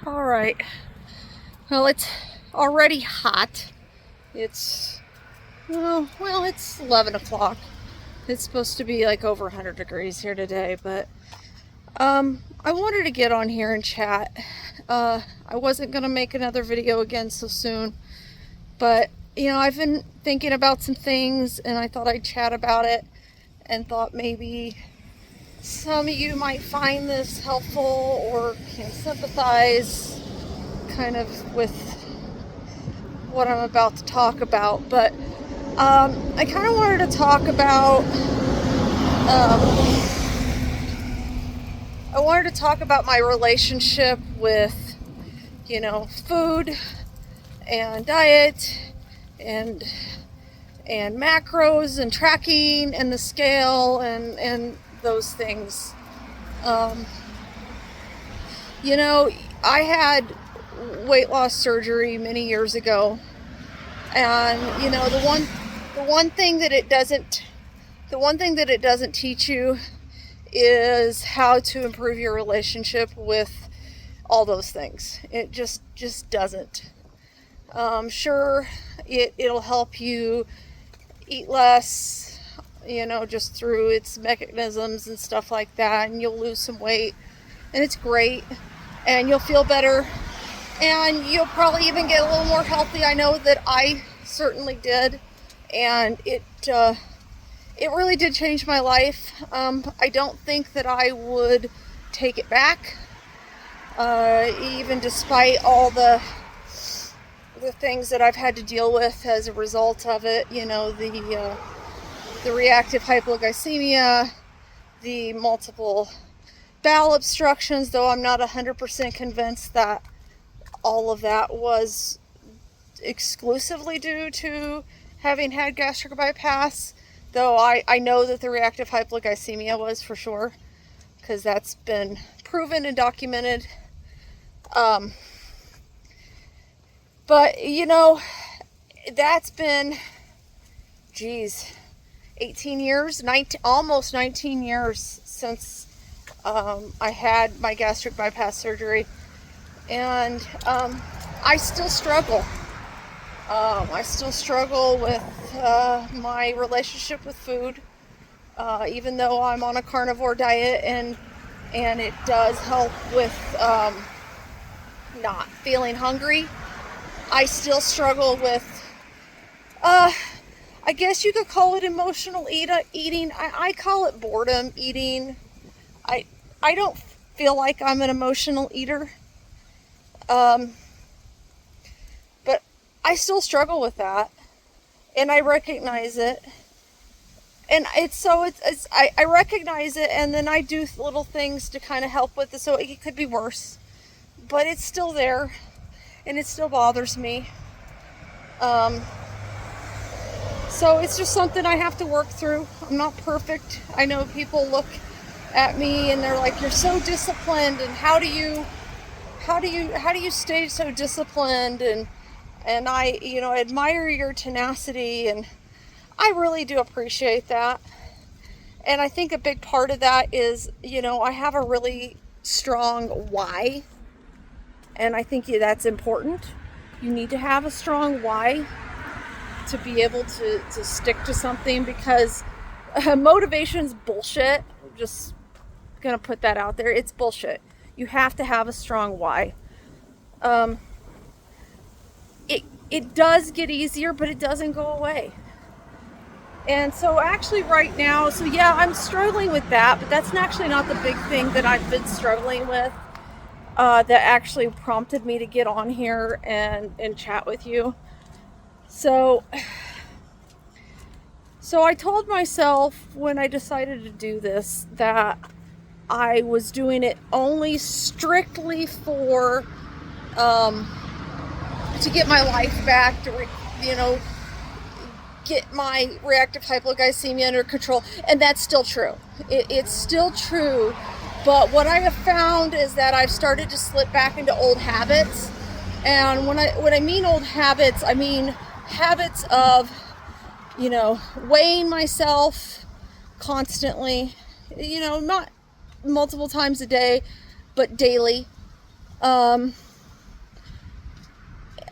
All right. Well, it's already hot. It's, it's 11 o'clock. It's supposed to be like over 100 degrees here today, but I wanted to get on here and chat. I wasn't going to make another video again so soon, but I've been thinking about some things and I thought I'd chat about it and thought maybe some of you might find this helpful or can sympathize kind of with what I'm about to talk about. But I kind of wanted to talk about my relationship with food and diet and macros and tracking and the scale and those things. I had weight loss surgery many years ago, and the one thing that it doesn't teach you is how to improve your relationship with all those things. It just doesn't. Sure, it'll help you eat less, just through its mechanisms and stuff like that, and you'll lose some weight, and it's great, and you'll feel better, and you'll probably even get a little more healthy. I know that I certainly did, and it really did change my life. I don't think that I would take it back, even despite all the things that I've had to deal with as a result of it. The reactive hypoglycemia, the multiple bowel obstructions, though I'm not 100% convinced that all of that was exclusively due to having had gastric bypass, though I know that the reactive hypoglycemia was for sure, because that's been proven and documented. But that's been 18 years, almost 19 years since I had my gastric bypass surgery, and I still struggle. I still struggle with my relationship with food, even though I'm on a carnivore diet, and it does help with not feeling hungry. I still struggle with, I guess you could call it emotional eating. I call it boredom eating. I don't feel like I'm an emotional eater. But I still struggle with that, and I recognize it. And I recognize it, and then I do little things to kind of help with it, so it could be worse. But it's still there, and it still bothers me. So it's just something I have to work through. I'm not perfect. I know people look at me and they're like, "You're so disciplined, and how do you stay so disciplined?" And I admire your tenacity, and I really do appreciate that. And I think a big part of that is, I have a really strong why. And I think that's important. You need to have a strong why to be able to stick to something, because motivation's bullshit. I'm just gonna put that out there. It's bullshit. You have to have a strong why. It does get easier, but it doesn't go away. And so actually right now, I'm struggling with that, but that's actually not the big thing that I've been struggling with, that actually prompted me to get on here and chat with you. So I told myself when I decided to do this that I was doing it only strictly for to get my life back, to get my reactive hypoglycemia under control. And that's still true. It's still true. But what I have found is that I've started to slip back into old habits. And when I mean old habits, I mean habits of, weighing myself constantly, not multiple times a day, but daily.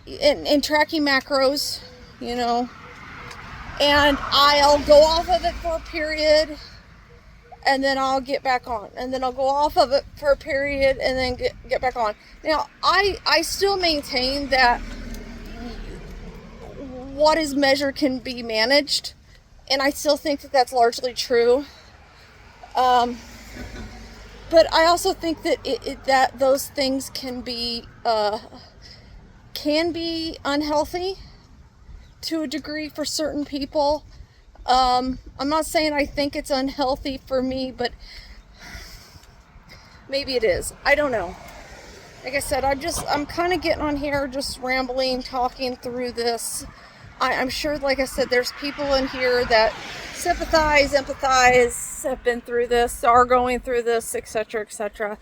and tracking macros, you know, and I'll go off of it for a period, and then I'll get back on, and then I'll go off of it for a period, and then get back on. Now, I still maintain that what is measured can be managed, and I still think that that's largely true. But I also think that that those things can be unhealthy to a degree for certain people. I'm not saying I think it's unhealthy for me, but maybe it is. I don't know. Like I said, I'm kind of getting on here, just rambling, talking through this. I'm sure, like I said, there's people in here that sympathize, empathize, have been through this, are going through this, etc., etc.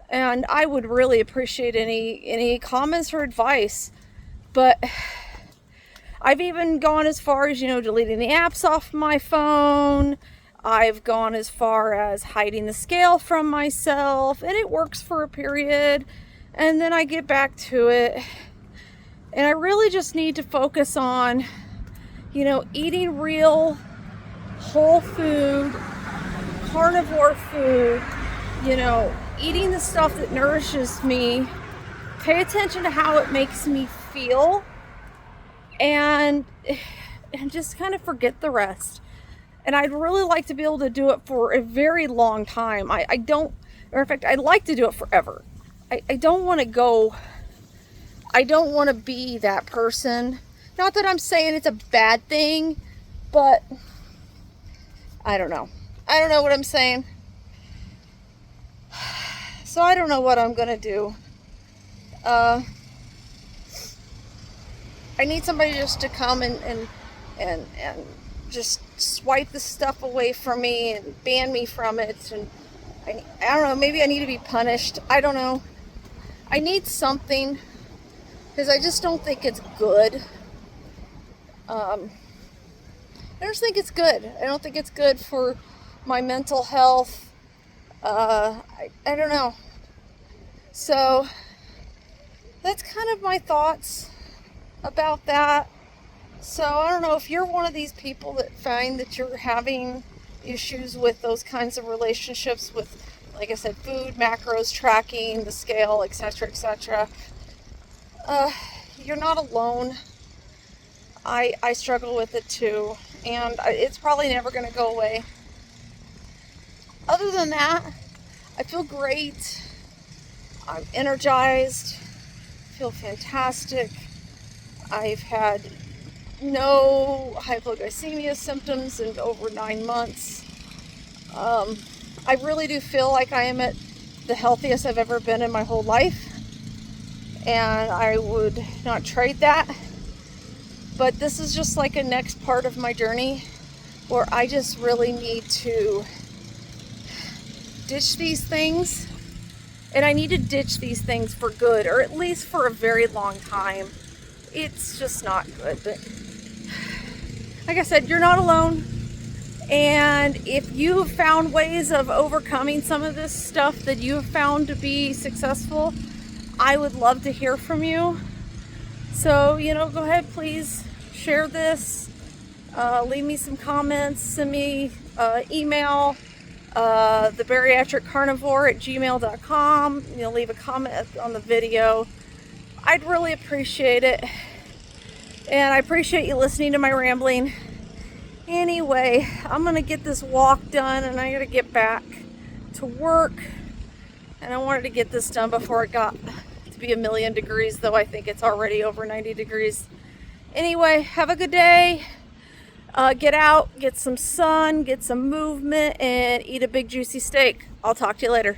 And I would really appreciate any comments or advice. But I've even gone as far as, deleting the apps off my phone. I've gone as far as hiding the scale from myself, and it works for a period, and then I get back to it. And I really just need to focus on, eating real, whole food, carnivore food, eating the stuff that nourishes me, pay attention to how it makes me feel, and just kind of forget the rest. And I'd really like to be able to do it for a very long time. I don't, or in fact, I'd like to do it forever. I don't want to go, I don't want to be that person. Not that I'm saying it's a bad thing, but I don't know. I don't know what I'm saying. So I don't know what I'm going to do. I need somebody just to come and just swipe the stuff away from me and ban me from it. And I don't know, maybe I need to be punished. I don't know. I need something, because I just don't think it's good. I just think it's good. I don't think it's good for my mental health. I don't know. So that's kind of my thoughts about that. So I don't know if you're one of these people that find that you're having issues with those kinds of relationships with, like I said, food, macros, tracking, the scale, etc., etc. You're not alone. I struggle with it too, and it's probably never going to go away. Other than that, I feel great. I'm energized. I feel fantastic. I've had no hypoglycemia symptoms in over 9 months. I really do feel like I am at the healthiest I've ever been in my whole life, and I would not trade that. But this is just like a next part of my journey where I just really need to ditch these things, and I need to ditch these things for good, or at least for a very long time. It's just not good. But like I said, you're not alone. And if you have found ways of overcoming some of this stuff that you have found to be successful, I would love to hear from you. So, go ahead, please share this. Leave me some comments. Send me email, thebariatriccarnivore@gmail.com. Leave a comment on the video. I'd really appreciate it. And I appreciate you listening to my rambling. Anyway, I'm going to get this walk done, and I got to get back to work. And I wanted to get this done before it got to be 1,000,000 degrees, though I think it's already over 90 degrees. Anyway, have a good day. Get out, get some sun, get some movement, and eat a big juicy steak. I'll talk to you later.